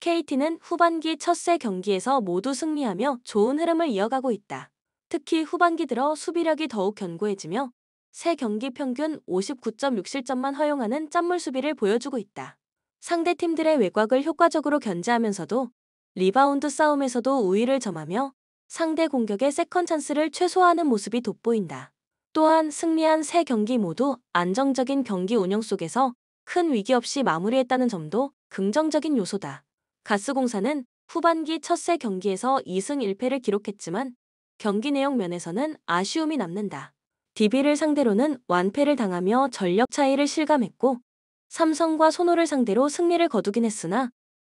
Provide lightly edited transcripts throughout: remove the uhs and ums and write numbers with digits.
KT는 후반기 첫 세 경기에서 모두 승리하며 좋은 흐름을 이어가고 있다. 특히 후반기 들어 수비력이 더욱 견고해지며 세 경기 평균 59.6실점만 허용하는 짠물 수비를 보여주고 있다. 상대 팀들의 외곽을 효과적으로 견제하면서도 리바운드 싸움에서도 우위를 점하며 상대 공격의 세컨 찬스를 최소화하는 모습이 돋보인다. 또한 승리한 세 경기 모두 안정적인 경기 운영 속에서 큰 위기 없이 마무리했다는 점도 긍정적인 요소다. 가스공사는 후반기 첫 세 경기에서 2승 1패를 기록했지만 경기 내용 면에서는 아쉬움이 남는다. DB를 상대로는 완패를 당하며 전력 차이를 실감했고 삼성과 손호를 상대로 승리를 거두긴 했으나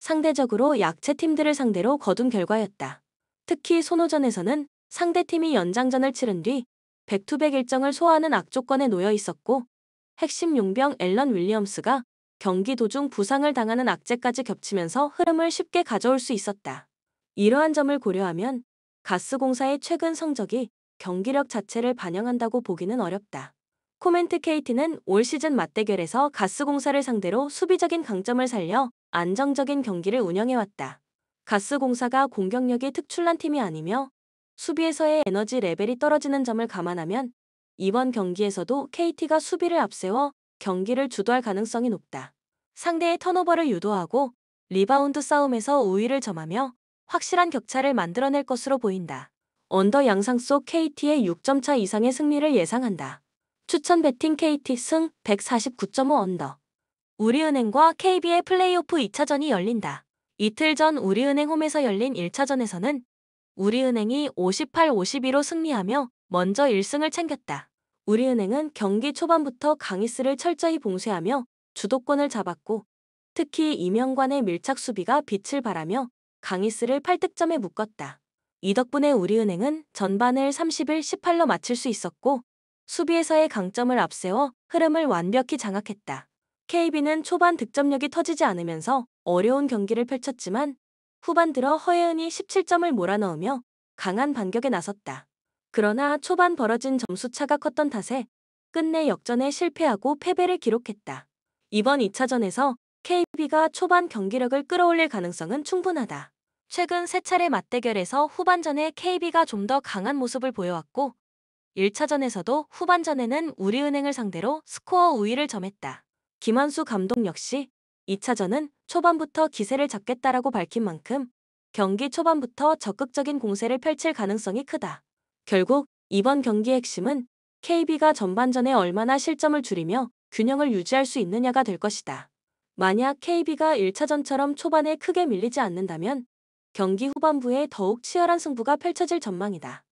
상대적으로 약체 팀들을 상대로 거둔 결과였다. 특히 손호전에서는 상대팀이 연장전을 치른 뒤 백투백 일정을 소화하는 악조건에 놓여 있었고 핵심 용병 앨런 윌리엄스가 경기 도중 부상을 당하는 악재까지 겹치면서 흐름을 쉽게 가져올 수 있었다. 이러한 점을 고려하면 가스공사의 최근 성적이 경기력 자체를 반영한다고 보기는 어렵다. 코멘트 KT는 올 시즌 맞대결에서 가스공사를 상대로 수비적인 강점을 살려 안정적인 경기를 운영해왔다. 가스공사가 공격력이 특출난 팀이 아니며 수비에서의 에너지 레벨이 떨어지는 점을 감안하면 이번 경기에서도 KT가 수비를 앞세워 경기를 주도할 가능성이 높다. 상대의 턴오버를 유도하고 리바운드 싸움에서 우위를 점하며 확실한 격차를 만들어낼 것으로 보인다. 언더 양상 속 KT의 6점 차 이상의 승리를 예상한다. 추천 배팅 KT 승 149.5 언더. 우리은행과 KB의 플레이오프 2차전이 열린다. 이틀 전 우리은행 홈에서 열린 1차전에서는 우리은행이 58-52로 승리하며 먼저 1승을 챙겼다. 우리은행은 경기 초반부터 강희스를 철저히 봉쇄하며 주도권을 잡았고 특히 이명관의 밀착 수비가 빛을 발하며 강희스를 8득점에 묶었다. 이 덕분에 우리은행은 전반을 31-18로 마칠 수 있었고 수비에서의 강점을 앞세워 흐름을 완벽히 장악했다. KB는 초반 득점력이 터지지 않으면서 어려운 경기를 펼쳤지만 후반 들어 허예은이 17점을 몰아넣으며 강한 반격에 나섰다. 그러나 초반 벌어진 점수차가 컸던 탓에 끝내 역전에 실패하고 패배를 기록했다. 이번 2차전에서 KB가 초반 경기력을 끌어올릴 가능성은 충분하다. 최근 세 차례 맞대결에서 후반전에 KB가 좀 더 강한 모습을 보여왔고 1차전에서도 후반전에는 우리은행을 상대로 스코어 우위를 점했다. 김한수 감독 역시 2차전은 초반부터 기세를 잡겠다라고 밝힌 만큼 경기 초반부터 적극적인 공세를 펼칠 가능성이 크다. 결국 이번 경기의 핵심은 KB가 전반전에 얼마나 실점을 줄이며 균형을 유지할 수 있느냐가 될 것이다. 만약 KB가 1차전처럼 초반에 크게 밀리지 않는다면 경기 후반부에 더욱 치열한 승부가 펼쳐질 전망이다.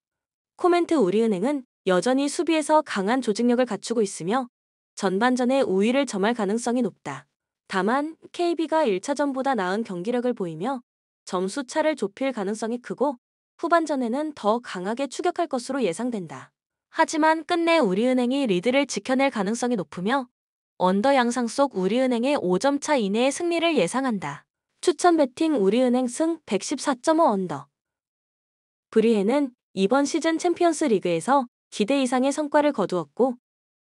코멘트 우리은행은 여전히 수비에서 강한 조직력을 갖추고 있으며 전반전에 우위를 점할 가능성이 높다. 다만 KB가 1차전보다 나은 경기력을 보이며 점수 차를 좁힐 가능성이 크고 후반전에는 더 강하게 추격할 것으로 예상된다. 하지만 끝내 우리은행이 리드를 지켜낼 가능성이 높으며 언더 양상 속 우리은행의 5점 차 이내의 승리를 예상한다. 추천 배팅 우리은행 승 114.5 언더. 브리헤는 이번 시즌 챔피언스 리그에서 기대 이상의 성과를 거두었고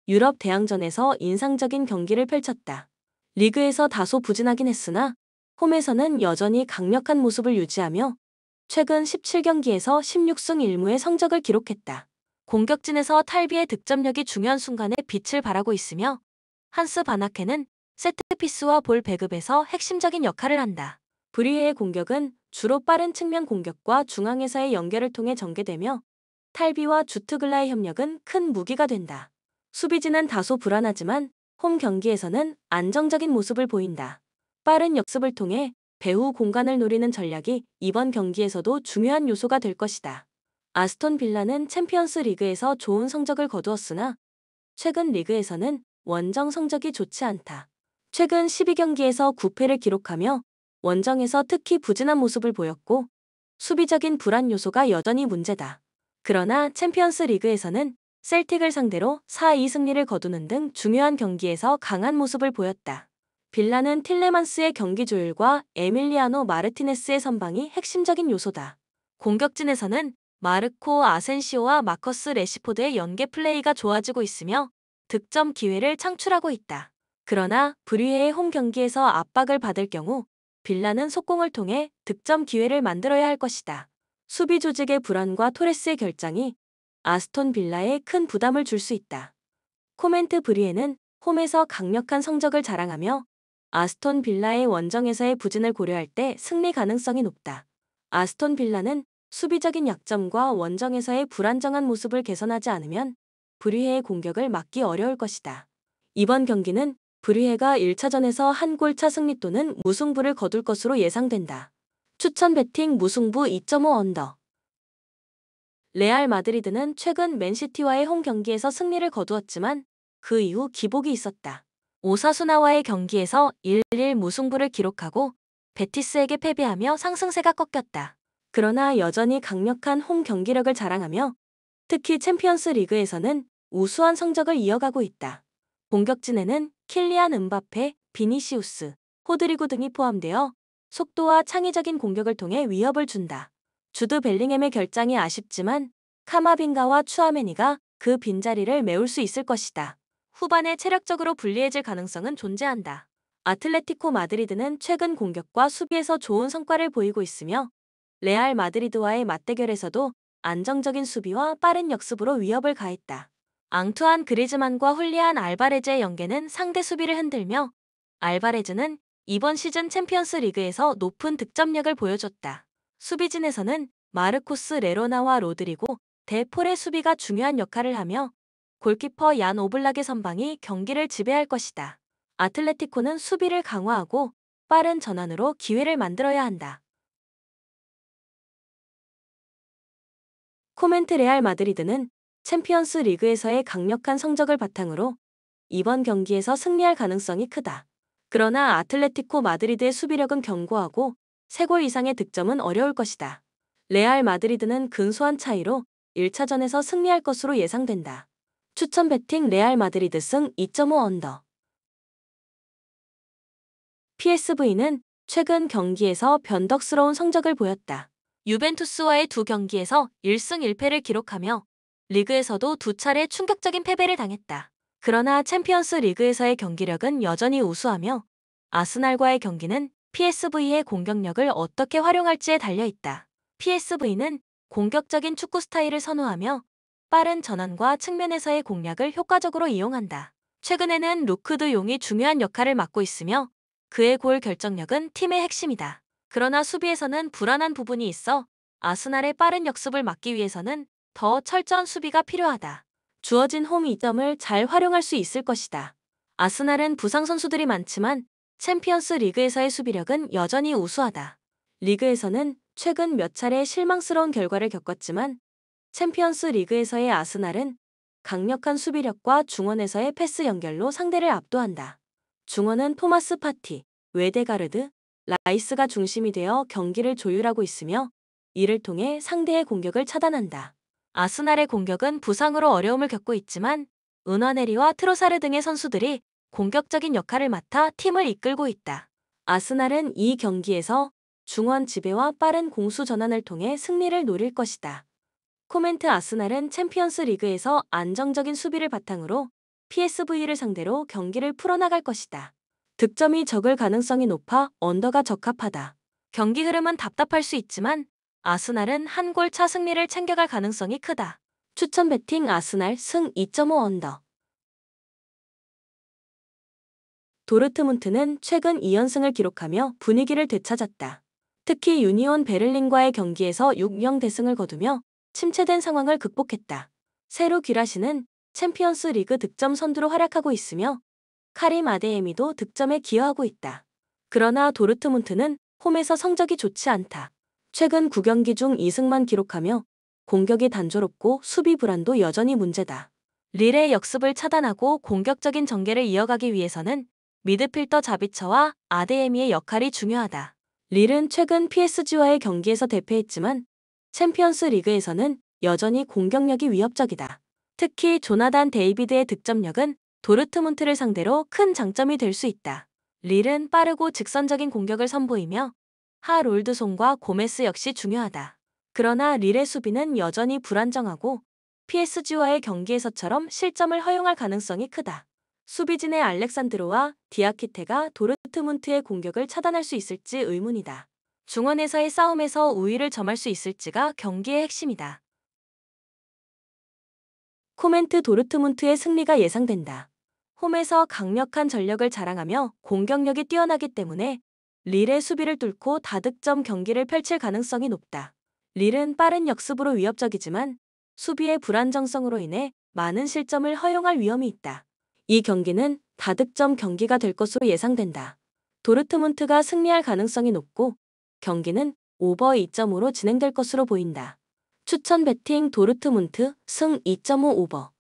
유럽 대항전에서 인상적인 경기를 펼쳤다. 리그에서 다소 부진하긴 했으나 홈에서는 여전히 강력한 모습을 유지하며 최근 17경기에서 16승 1무의 성적을 기록했다. 공격진에서 탈비의 득점력이 중요한 순간에 빛을 발하고 있으며 한스 바나케는 세트피스와 볼 배급에서 핵심적인 역할을 한다. 브리헤의 공격은 주로 빠른 측면 공격과 중앙에서의 연결을 통해 전개되며 탈비와 주트글라의 협력은 큰 무기가 된다. 수비진은 다소 불안하지만 홈 경기에서는 안정적인 모습을 보인다. 빠른 역습을 통해 배후 공간을 노리는 전략이 이번 경기에서도 중요한 요소가 될 것이다. 아스톤 빌라는 챔피언스 리그에서 좋은 성적을 거두었으나 최근 리그에서는 원정 성적이 좋지 않다. 최근 12경기에서 9패를 기록하며 원정에서 특히 부진한 모습을 보였고 수비적인 불안 요소가 여전히 문제다. 그러나 챔피언스 리그에서는 셀틱을 상대로 4-2 승리를 거두는 등 중요한 경기에서 강한 모습을 보였다. 빌라는 틸레만스의 경기 조율과 에밀리아노 마르티네스의 선방이 핵심적인 요소다. 공격진에서는 마르코 아센시오와 마커스 레시포드의 연계 플레이가 좋아지고 있으며 득점 기회를 창출하고 있다. 그러나 브리헤의 홈 경기에서 압박을 받을 경우 빌라는 속공을 통해 득점 기회를 만들어야 할 것이다. 수비 조직의 불안과 토레스의 결장이 아스톤 빌라에 큰 부담을 줄 수 있다. 코멘트 브리에는 홈에서 강력한 성적을 자랑하며 아스톤 빌라의 원정에서의 부진을 고려할 때 승리 가능성이 높다. 아스톤 빌라는 수비적인 약점과 원정에서의 불안정한 모습을 개선하지 않으면 브리헤의 공격을 막기 어려울 것이다. 이번 경기는 브리헤가 1차전에서 한 골차 승리 또는 무승부를 거둘 것으로 예상된다. 추천 배팅 무승부 2.5 언더. 레알 마드리드는 최근 맨시티와의 홈 경기에서 승리를 거두었지만 그 이후 기복이 있었다. 오사수나와의 경기에서 1-1 무승부를 기록하고 베티스에게 패배하며 상승세가 꺾였다. 그러나 여전히 강력한 홈 경기력을 자랑하며 특히 챔피언스 리그에서는 우수한 성적을 이어가고 있다. 공격진에는 킬리안 음바페, 비니시우스, 호드리고 등이 포함되어 속도와 창의적인 공격을 통해 위협을 준다. 주드 벨링햄의 결장이 아쉽지만 카마빈가와 추아메니가 그 빈자리를 메울 수 있을 것이다. 후반에 체력적으로 불리해질 가능성은 존재한다. 아틀레티코 마드리드는 최근 공격과 수비에서 좋은 성과를 보이고 있으며 레알 마드리드와의 맞대결에서도 안정적인 수비와 빠른 역습으로 위협을 가했다. 앙투안 그리즈만과 훌리안 알바레즈의 연계는 상대 수비를 흔들며 알바레즈는 이번 시즌 챔피언스 리그에서 높은 득점력을 보여줬다. 수비진에서는 마르코스 레로나와 로드리고 데 폴의 수비가 중요한 역할을 하며 골키퍼 얀 오블락의 선방이 경기를 지배할 것이다. 아틀레티코는 수비를 강화하고 빠른 전환으로 기회를 만들어야 한다. 코멘트 레알 마드리드는 챔피언스 리그에서의 강력한 성적을 바탕으로 이번 경기에서 승리할 가능성이 크다. 그러나 아틀레티코 마드리드의 수비력은 견고하고 3골 이상의 득점은 어려울 것이다. 레알 마드리드는 근소한 차이로 1차전에서 승리할 것으로 예상된다. 추천 배팅 레알 마드리드 승 2.5 언더. PSV는 최근 경기에서 변덕스러운 성적을 보였다. 유벤투스와의 두 경기에서 1승 1패를 기록하며 리그에서도 2차례 충격적인 패배를 당했다. 그러나 챔피언스 리그에서의 경기력은 여전히 우수하며 아스날과의 경기는 PSV의 공격력을 어떻게 활용할지에 달려있다. PSV는 공격적인 축구 스타일을 선호하며 빠른 전환과 측면에서의 공략을 효과적으로 이용한다. 최근에는 루크 드 용이 중요한 역할을 맡고 있으며 그의 골 결정력은 팀의 핵심이다. 그러나 수비에서는 불안한 부분이 있어 아스날의 빠른 역습을 막기 위해서는 더 철저한 수비가 필요하다. 주어진 홈 이점을 잘 활용할 수 있을 것이다. 아스날은 부상 선수들이 많지만 챔피언스 리그에서의 수비력은 여전히 우수하다. 리그에서는 최근 몇 차례 실망스러운 결과를 겪었지만 챔피언스 리그에서의 아스날은 강력한 수비력과 중원에서의 패스 연결로 상대를 압도한다. 중원은 토마스 파티, 웨데가르드, 라이스가 중심이 되어 경기를 조율하고 있으며 이를 통해 상대의 공격을 차단한다. 아스날의 공격은 부상으로 어려움을 겪고 있지만 은화네리와 트로사르 등의 선수들이 공격적인 역할을 맡아 팀을 이끌고 있다. 아스날은 이 경기에서 중원 지배와 빠른 공수 전환을 통해 승리를 노릴 것이다. 코멘트 아스날은 챔피언스 리그에서 안정적인 수비를 바탕으로 PSV를 상대로 경기를 풀어나갈 것이다. 득점이 적을 가능성이 높아 언더가 적합하다. 경기 흐름은 답답할 수 있지만 아스날은 한 골 차 승리를 챙겨갈 가능성이 크다. 추천 배팅 아스날 승 2.5 언더. 도르트문트는 최근 2연승을 기록하며 분위기를 되찾았다. 특히 유니온 베를린과의 경기에서 6-0 대승을 거두며 침체된 상황을 극복했다. 세루 귀라시는 챔피언스 리그 득점 선두로 활약하고 있으며 카림 아데에미도 득점에 기여하고 있다. 그러나 도르트문트는 홈에서 성적이 좋지 않다. 최근 9경기 중 2승만 기록하며 공격이 단조롭고 수비 불안도 여전히 문제다. 릴의 역습을 차단하고 공격적인 전개를 이어가기 위해서는 미드필더 자비처와 아데에미의 역할이 중요하다. 릴은 최근 PSG와의 경기에서 대패했지만 챔피언스 리그에서는 여전히 공격력이 위협적이다. 특히 조나단 데이비드의 득점력은 도르트문트를 상대로 큰 장점이 될 수 있다. 릴은 빠르고 직선적인 공격을 선보이며 하롤드손과 고메스 역시 중요하다. 그러나 릴의 수비는 여전히 불안정하고 PSG와의 경기에서처럼 실점을 허용할 가능성이 크다. 수비진의 알렉산드로와 디아키테가 도르트문트의 공격을 차단할 수 있을지 의문이다. 중원에서의 싸움에서 우위를 점할 수 있을지가 경기의 핵심이다. 코멘트 도르트문트의 승리가 예상된다. 홈에서 강력한 전력을 자랑하며 공격력이 뛰어나기 때문에 릴의 수비를 뚫고 다득점 경기를 펼칠 가능성이 높다. 릴은 빠른 역습으로 위협적이지만 수비의 불안정성으로 인해 많은 실점을 허용할 위험이 있다. 이 경기는 다득점 경기가 될 것으로 예상된다. 도르트문트가 승리할 가능성이 높고 경기는 오버 2.5로 진행될 것으로 보인다. 추천 배팅 도르트문트 승 2.5 오버.